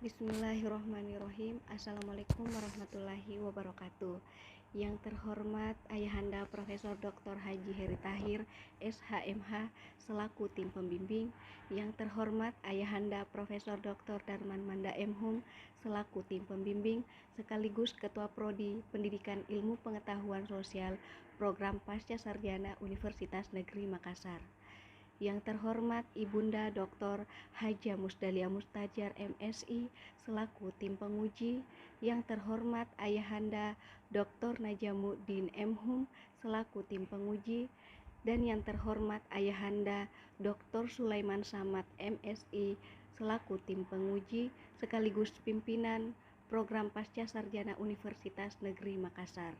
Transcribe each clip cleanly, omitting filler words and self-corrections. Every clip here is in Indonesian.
Bismillahirrahmanirrahim. Assalamualaikum warahmatullahi wabarakatuh. Yang terhormat Ayahanda Profesor Dr. Haji Heri Tahir, SHMH, selaku tim pembimbing. Yang terhormat Ayahanda Profesor Dr. Darman Manda M.Hum, selaku tim pembimbing, sekaligus Ketua Prodi Pendidikan Ilmu Pengetahuan Sosial Program Pasca Sarjana Universitas Negeri Makassar. Yang terhormat Ibunda Dr. Haja Musdalia Mustajar MSI selaku tim penguji. Yang terhormat Ayahanda Dr. Najamuddin M.Hum selaku tim penguji. Dan yang terhormat Ayahanda Dr. Sulaiman Samad MSI selaku tim penguji sekaligus pimpinan Program Pasca Sarjana Universitas Negeri Makassar.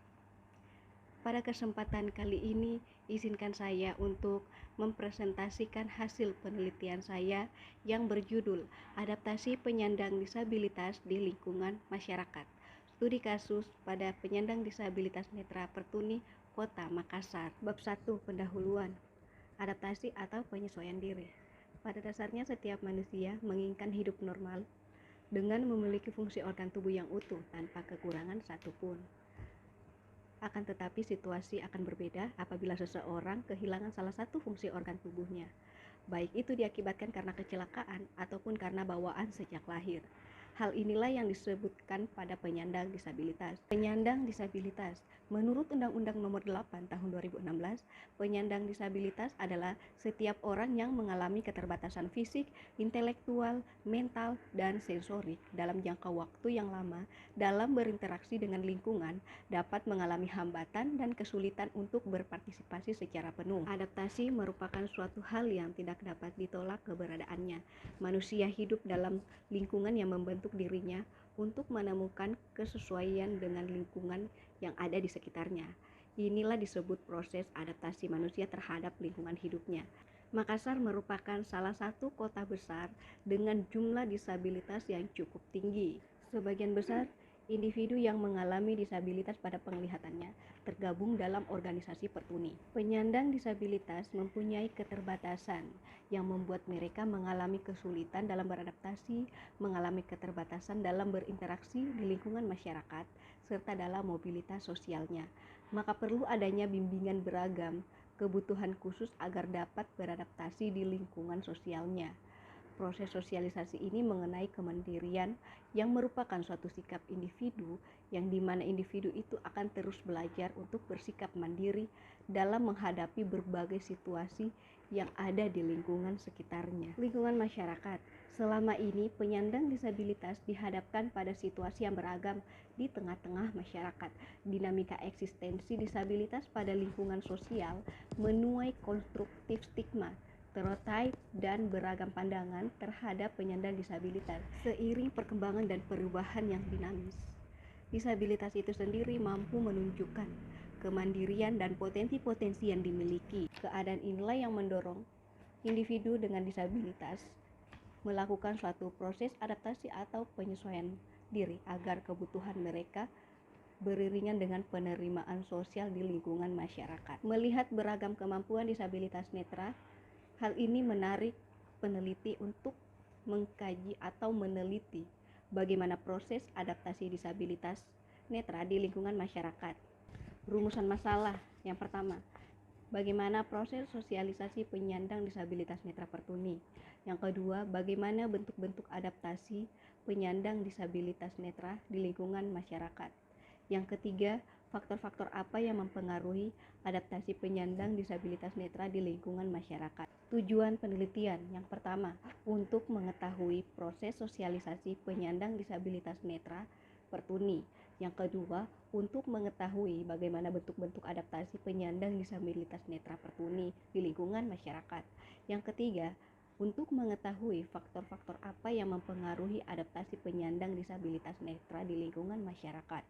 Pada kesempatan kali ini, izinkan saya untuk mempresentasikan hasil penelitian saya yang berjudul Adaptasi Penyandang Disabilitas di Lingkungan Masyarakat. Studi kasus pada penyandang disabilitas netra Pertuni, Kota Makassar. Bab 1, pendahuluan. Adaptasi atau penyesuaian diri. Pada dasarnya setiap manusia menginginkan hidup normal dengan memiliki fungsi organ tubuh yang utuh tanpa kekurangan satupun. Akan tetapi situasi akan berbeda apabila seseorang kehilangan salah satu fungsi organ tubuhnya, baik itu diakibatkan karena kecelakaan ataupun karena bawaan sejak lahir. Hal inilah yang disebutkan pada penyandang disabilitas. Penyandang disabilitas, menurut Undang-Undang Nomor 8 Tahun 2016, penyandang disabilitas adalah setiap orang yang mengalami keterbatasan fisik, intelektual, mental, dan sensorik dalam jangka waktu yang lama dalam berinteraksi dengan lingkungan, dapat mengalami hambatan dan kesulitan untuk berpartisipasi secara penuh. Adaptasi merupakan suatu hal yang tidak dapat ditolak keberadaannya. Manusia hidup dalam lingkungan yang membentuk dirinya untuk menemukan kesesuaian dengan lingkungan yang ada di sekitarnya. Inilah disebut proses adaptasi manusia terhadap lingkungan hidupnya. Makassar merupakan salah satu kota besar dengan jumlah disabilitas yang cukup tinggi. Sebagian besar individu yang mengalami disabilitas pada penglihatannya tergabung dalam organisasi Pertuni. Penyandang disabilitas mempunyai keterbatasan yang membuat mereka mengalami kesulitan dalam beradaptasi, mengalami keterbatasan dalam berinteraksi di lingkungan masyarakat, serta dalam mobilitas sosialnya. Maka perlu adanya bimbingan beragam, kebutuhan khusus agar dapat beradaptasi di lingkungan sosialnya. Proses sosialisasi ini mengenai kemandirian yang merupakan suatu sikap individu yang dimana individu itu akan terus belajar untuk bersikap mandiri dalam menghadapi berbagai situasi yang ada di lingkungan sekitarnya. Lingkungan masyarakat. Selama ini penyandang disabilitas dihadapkan pada situasi yang beragam di tengah-tengah masyarakat. Dinamika eksistensi disabilitas pada lingkungan sosial menuai konstruktif stigma, stereotip, dan beragam pandangan terhadap penyandang disabilitas. Seiring perkembangan dan perubahan yang dinamis, disabilitas itu sendiri mampu menunjukkan kemandirian dan potensi-potensi yang dimiliki. Keadaan inilah yang mendorong individu dengan disabilitas melakukan suatu proses adaptasi atau penyesuaian diri agar kebutuhan mereka beriringan dengan penerimaan sosial di lingkungan masyarakat. Melihat beragam kemampuan disabilitas netra, hal ini menarik peneliti untuk mengkaji atau meneliti bagaimana proses adaptasi disabilitas netra di lingkungan masyarakat. Rumusan masalah yang pertama, bagaimana proses sosialisasi penyandang disabilitas netra Pertuni. Yang kedua, bagaimana bentuk-bentuk adaptasi penyandang disabilitas netra di lingkungan masyarakat. Yang ketiga, faktor-faktor apa yang mempengaruhi adaptasi penyandang disabilitas netra di lingkungan masyarakat. Tujuan penelitian yang pertama, untuk mengetahui proses sosialisasi penyandang disabilitas netra Pertuni. Yang kedua, untuk mengetahui bagaimana bentuk-bentuk adaptasi penyandang disabilitas netra Pertuni di lingkungan masyarakat. Yang ketiga, untuk mengetahui faktor-faktor apa yang mempengaruhi adaptasi penyandang disabilitas netra di lingkungan masyarakat.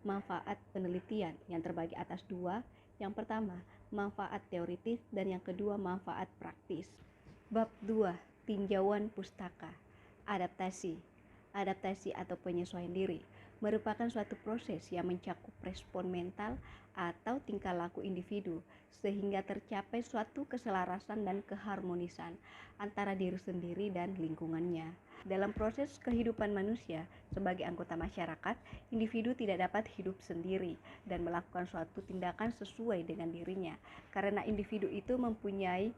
Manfaat penelitian yang terbagi atas dua. Yang pertama, manfaat teoritis, dan yang kedua, manfaat praktis. Bab 2, tinjauan pustaka. Adaptasi. Adaptasi atau penyesuaian diri merupakan suatu proses yang mencakup respon mental atau tingkah laku individu sehingga tercapai suatu keselarasan dan keharmonisan antara diri sendiri dan lingkungannya. Dalam proses kehidupan manusia sebagai anggota masyarakat, individu tidak dapat hidup sendiri dan melakukan suatu tindakan sesuai dengan dirinya, karena individu itu mempunyai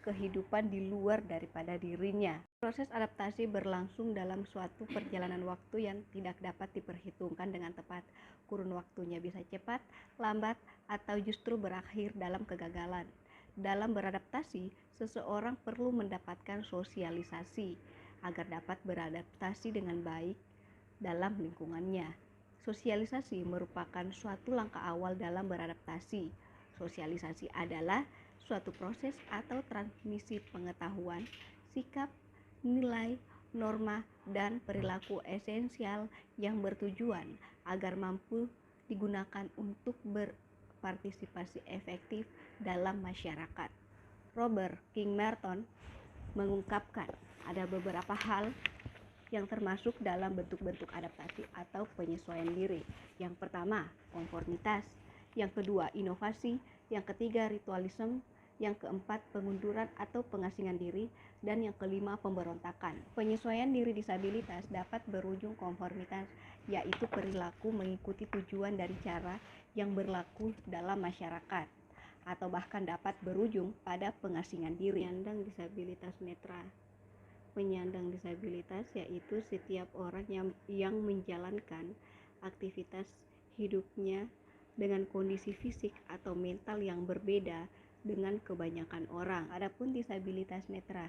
kehidupan di luar daripada dirinya. Proses adaptasi berlangsung dalam suatu perjalanan waktu yang tidak dapat diperhitungkan dengan tepat. Kurun waktunya bisa cepat, lambat, atau justru berakhir dalam kegagalan. Dalam beradaptasi, seseorang perlu mendapatkan sosialisasi agar dapat beradaptasi dengan baik dalam lingkungannya. Sosialisasi merupakan suatu langkah awal dalam beradaptasi. Sosialisasi adalah suatu proses atau transmisi pengetahuan, sikap, nilai, norma, dan perilaku esensial yang bertujuan agar mampu digunakan untuk berpartisipasi efektif dalam masyarakat. Robert King Merton mengungkapkan ada beberapa hal yang termasuk dalam bentuk-bentuk adaptasi atau penyesuaian diri. Yang pertama, konformitas. Yang kedua, inovasi. Yang ketiga, ritualisme. Yang keempat, pengunduran atau pengasingan diri. Dan yang kelima, pemberontakan. Penyesuaian diri disabilitas dapat berujung konformitas, yaitu perilaku mengikuti tujuan dari cara yang berlaku dalam masyarakat, atau bahkan dapat berujung pada pengasingan diri. Penyandang disabilitas netra. Penyandang disabilitas yaitu setiap orang yang menjalankan aktivitas hidupnya dengan kondisi fisik atau mental yang berbeda dengan kebanyakan orang. Adapun disabilitas netra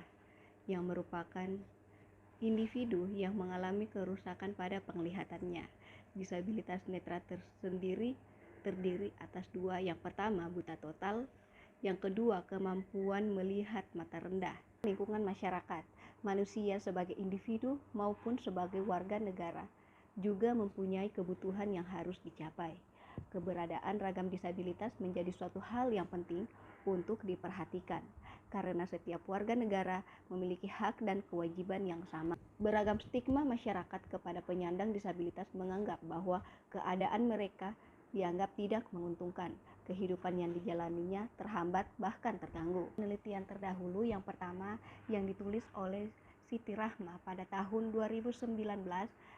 yang merupakan individu yang mengalami kerusakan pada penglihatannya. Disabilitas netra tersendiri terdiri atas dua. Yang pertama, buta total. Yang kedua, kemampuan melihat mata rendah. Lingkungan masyarakat, manusia sebagai individu maupun sebagai warga negara juga mempunyai kebutuhan yang harus dicapai. Keberadaan ragam disabilitas menjadi suatu hal yang penting untuk diperhatikan, karena setiap warga negara memiliki hak dan kewajiban yang sama. Beragam stigma masyarakat kepada penyandang disabilitas menganggap bahwa keadaan mereka dianggap tidak menguntungkan, kehidupan yang dijalaninya terhambat bahkan terganggu. Penelitian terdahulu yang pertama yang ditulis oleh Siti Rahma pada tahun 2019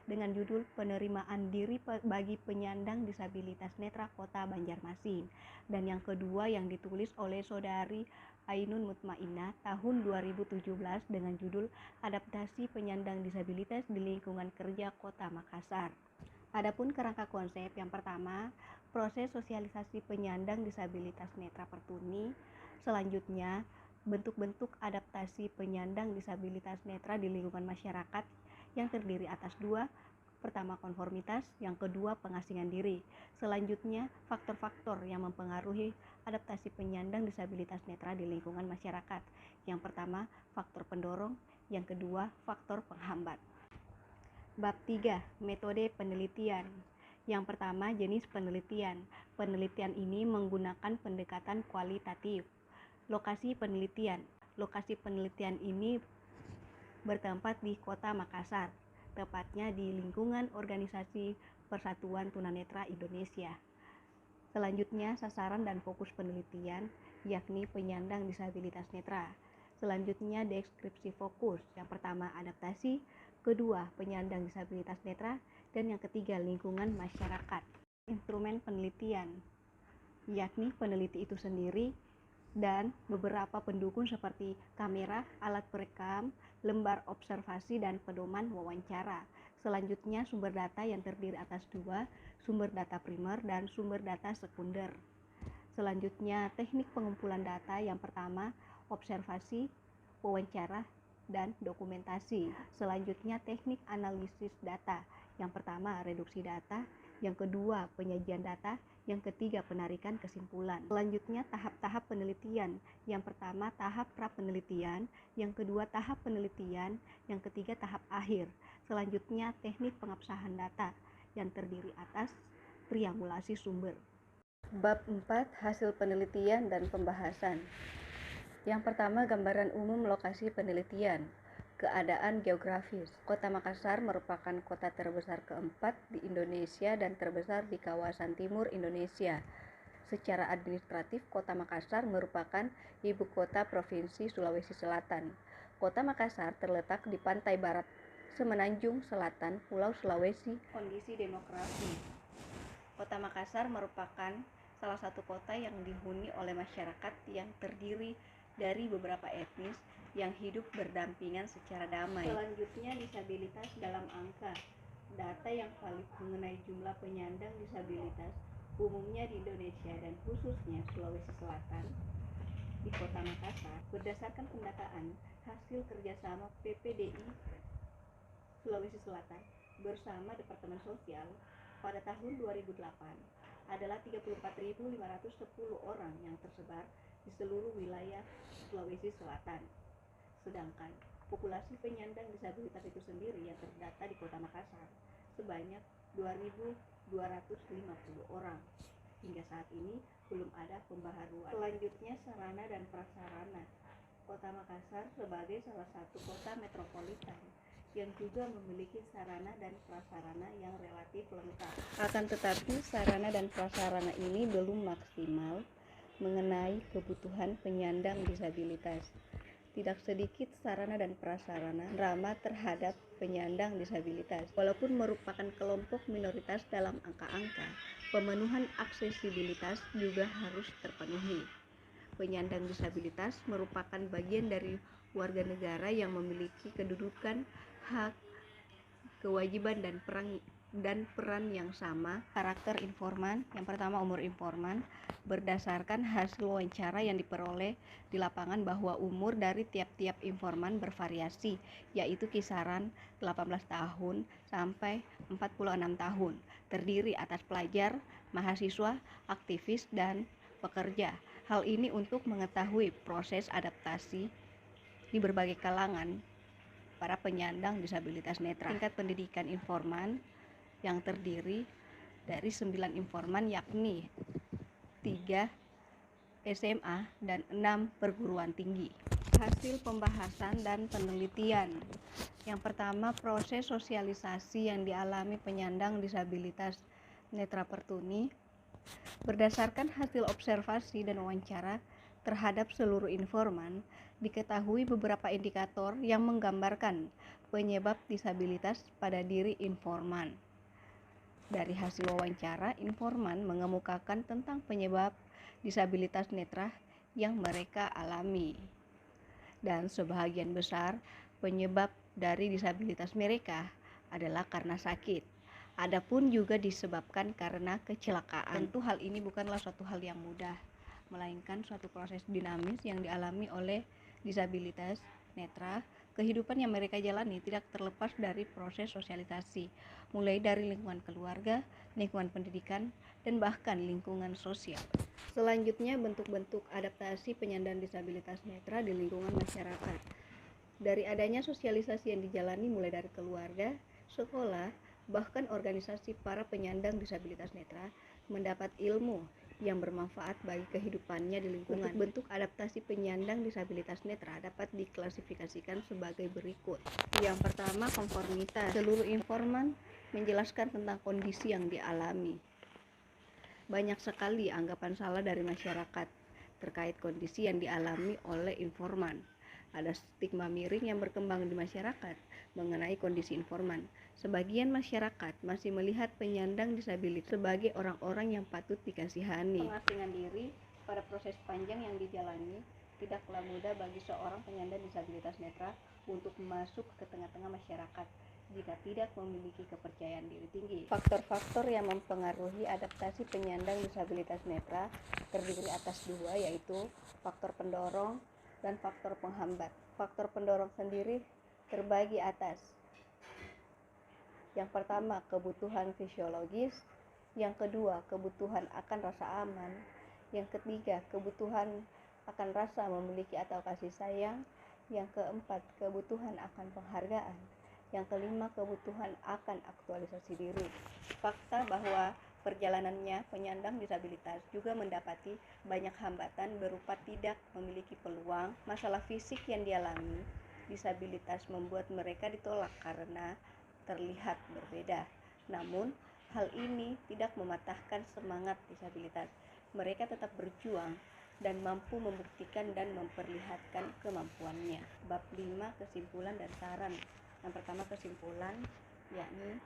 dengan judul Penerimaan Diri bagi Penyandang Disabilitas Netra Kota Banjarmasin, dan yang kedua yang ditulis oleh Saudari Ainun Mutmainnah tahun 2017 dengan judul Adaptasi Penyandang Disabilitas di Lingkungan Kerja Kota Makassar. Adapun kerangka konsep yang pertama, proses sosialisasi penyandang disabilitas netra pertuni. Selanjutnya, bentuk-bentuk adaptasi penyandang disabilitas netra di lingkungan masyarakat yang terdiri atas dua. Pertama, konformitas. Yang kedua, pengasingan diri. Selanjutnya, faktor-faktor yang mempengaruhi adaptasi penyandang disabilitas netra di lingkungan masyarakat. Yang pertama, faktor pendorong. Yang kedua, faktor penghambat. Bab 3. Metode penelitian. Yang pertama, jenis penelitian. Penelitian ini menggunakan pendekatan kualitatif. Lokasi penelitian. Lokasi penelitian ini bertempat di Kota Makassar, tepatnya di lingkungan Organisasi Persatuan Tunanetra Indonesia. Selanjutnya, sasaran dan fokus penelitian, yakni penyandang disabilitas netra. Selanjutnya, deskripsi fokus. Yang pertama, adaptasi. Kedua, penyandang disabilitas netra. Dan yang ketiga, lingkungan masyarakat. Instrumen penelitian, yakni peneliti itu sendiri dan beberapa pendukung seperti kamera, alat perekam, lembar observasi, dan pedoman wawancara. Selanjutnya, sumber data yang terdiri atas dua, sumber data primer dan sumber data sekunder. Selanjutnya, teknik pengumpulan data. Yang pertama, observasi, wawancara, dan dokumentasi. Selanjutnya, teknik analisis data. Yang pertama, reduksi data. Yang kedua, penyajian data. Yang ketiga, penarikan kesimpulan. Selanjutnya, tahap-tahap penelitian. Yang pertama, tahap pra-penelitian. Yang kedua, tahap penelitian. Yang ketiga, tahap akhir. Selanjutnya, teknik pengabsahan data yang terdiri atas triangulasi sumber. Bab 4. Hasil penelitian dan pembahasan. Yang pertama, gambaran umum lokasi penelitian. Keadaan geografis. Kota Makassar merupakan kota terbesar keempat di Indonesia dan terbesar di kawasan timur Indonesia. Secara administratif, Kota Makassar merupakan ibu kota Provinsi Sulawesi Selatan. Kota Makassar terletak di pantai barat Semenanjung Selatan, Pulau Sulawesi. Kondisi demografi. Kota Makassar merupakan salah satu kota yang dihuni oleh masyarakat yang terdiri dari beberapa etnis yang hidup berdampingan secara damai. Selanjutnya, disabilitas dalam angka. Data yang valid mengenai jumlah penyandang disabilitas umumnya di Indonesia dan khususnya Sulawesi Selatan di Kota Makassar berdasarkan pendataan hasil kerjasama PPDI Sulawesi Selatan bersama Departemen Sosial pada tahun 2008 adalah 34.510 orang yang tersebar di seluruh wilayah Sulawesi Selatan. Sedangkan populasi penyandang disabilitas itu sendiri yang terdata di Kota Makassar sebanyak 2.250 orang. Hingga saat ini belum ada pembaharuan. Selanjutnya, sarana dan prasarana. Kota Makassar sebagai salah satu kota metropolitan yang juga memiliki sarana dan prasarana yang relatif lengkap. Akan tetapi sarana dan prasarana ini belum maksimal mengenai kebutuhan penyandang disabilitas. Tidak sedikit sarana dan prasarana ramah terhadap penyandang disabilitas. Walaupun merupakan kelompok minoritas dalam angka-angka, pemenuhan aksesibilitas juga harus terpenuhi. Penyandang disabilitas merupakan bagian dari warga negara yang memiliki kedudukan, hak, kewajiban dan peran yang sama. Karakter informan. Yang pertama, umur informan. Berdasarkan hasil wawancara yang diperoleh di lapangan bahwa umur dari tiap-tiap informan bervariasi, yaitu kisaran 18 tahun sampai 46 tahun. Terdiri atas pelajar, mahasiswa, aktivis, dan pekerja. Hal ini untuk mengetahui proses adaptasi di berbagai kalangan para penyandang disabilitas netra. Tingkat pendidikan informan yang terdiri dari 9 informan, yakni 3 SMA dan 6 perguruan tinggi. Hasil pembahasan dan penelitian. Yang pertama, proses sosialisasi yang dialami penyandang disabilitas netra pertuni. Berdasarkan hasil observasi dan wawancara terhadap seluruh informan, diketahui beberapa indikator yang menggambarkan penyebab disabilitas pada diri informan. Dari hasil wawancara, informan mengemukakan tentang penyebab disabilitas netra yang mereka alami. Dan sebahagian besar penyebab dari disabilitas mereka adalah karena sakit. Adapun juga disebabkan karena kecelakaan. Tentu hal ini bukanlah suatu hal yang mudah, melainkan suatu proses dinamis yang dialami oleh disabilitas netra. Kehidupan yang mereka jalani tidak terlepas dari proses sosialisasi, mulai dari lingkungan keluarga, lingkungan pendidikan, dan bahkan lingkungan sosial. Selanjutnya, bentuk-bentuk adaptasi penyandang disabilitas netra di lingkungan masyarakat. Dari adanya sosialisasi yang dijalani mulai dari keluarga, sekolah, bahkan organisasi para penyandang disabilitas netra mendapat ilmu yang bermanfaat bagi kehidupannya di lingkungan. Bentuk adaptasi penyandang disabilitas netra dapat diklasifikasikan sebagai berikut. Yang pertama, konformitas. Seluruh informan menjelaskan tentang kondisi yang dialami. Banyak sekali anggapan salah dari masyarakat terkait kondisi yang dialami oleh informan. Ada stigma miring yang berkembang di masyarakat mengenai kondisi informan. Sebagian masyarakat masih melihat penyandang disabilitas sebagai orang-orang yang patut dikasihani. Pengasingan diri pada proses panjang yang dijalani tidaklah mudah bagi seorang penyandang disabilitas netra untuk masuk ke tengah-tengah masyarakat jika tidak memiliki kepercayaan diri tinggi. Faktor-faktor yang mempengaruhi adaptasi penyandang disabilitas netra terdiri atas 2, yaitu faktor pendorong dan faktor penghambat. Faktor pendorong sendiri terbagi atas: yang pertama, kebutuhan fisiologis; yang kedua, kebutuhan akan rasa aman; yang ketiga, kebutuhan akan rasa memiliki atau kasih sayang; yang keempat, kebutuhan akan penghargaan; yang kelima, kebutuhan akan aktualisasi diri. Fakta bahwa perjalanannya penyandang disabilitas juga mendapati banyak hambatan berupa tidak memiliki peluang, masalah fisik yang dialami. Disabilitas membuat mereka ditolak karena terlihat berbeda. Namun, hal ini tidak mematahkan semangat disabilitas. Mereka tetap berjuang dan mampu membuktikan dan memperlihatkan kemampuannya. Bab 5, kesimpulan dan saran. Yang pertama, kesimpulan, yakni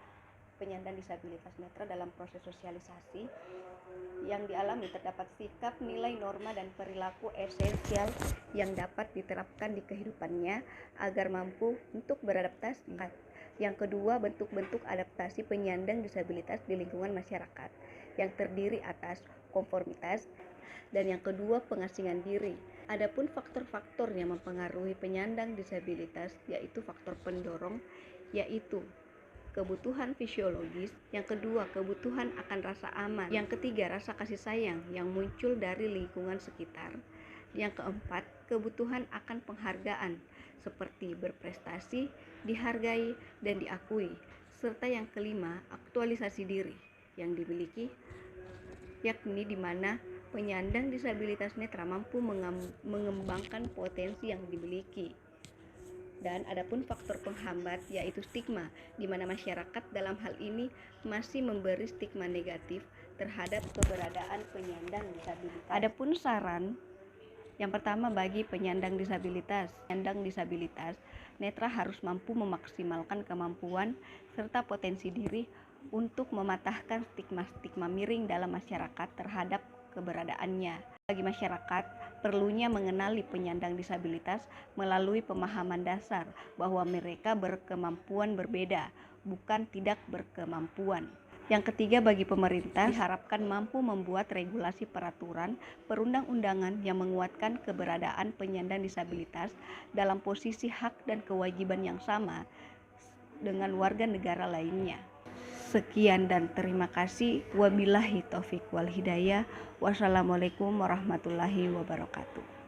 penyandang disabilitas netra dalam proses sosialisasi yang dialami terdapat sikap, nilai, norma, dan perilaku esensial yang dapat diterapkan di kehidupannya agar mampu untuk beradaptasi. Yang kedua, bentuk-bentuk adaptasi penyandang disabilitas di lingkungan masyarakat yang terdiri atas konformitas, dan yang kedua, pengasingan diri. Adapun faktor-faktor yang mempengaruhi penyandang disabilitas yaitu faktor pendorong, yaitu kebutuhan fisiologis, yang kedua kebutuhan akan rasa aman, yang ketiga rasa kasih sayang yang muncul dari lingkungan sekitar, yang keempat kebutuhan akan penghargaan seperti berprestasi, dihargai dan diakui, serta yang kelima aktualisasi diri yang dimiliki, yakni di mana penyandang disabilitas netra mampu mengembangkan potensi yang dimiliki. Dan adapun faktor penghambat yaitu stigma, di mana masyarakat dalam hal ini masih memberi stigma negatif terhadap keberadaan penyandang disabilitas. Adapun saran yang pertama, bagi penyandang disabilitas netra harus mampu memaksimalkan kemampuan serta potensi diri untuk mematahkan stigma-stigma miring dalam masyarakat terhadap keberadaannya. Bagi masyarakat, perlunya mengenali penyandang disabilitas melalui pemahaman dasar bahwa mereka berkemampuan berbeda, bukan tidak berkemampuan. Yang ketiga, bagi pemerintah diharapkan mampu membuat regulasi peraturan perundang-undangan yang menguatkan keberadaan penyandang disabilitas dalam posisi hak dan kewajiban yang sama dengan warga negara lainnya. Sekian dan terima kasih. Wabillahi taufik wal hidayah. Wassalamualaikum warahmatullahi wabarakatuh.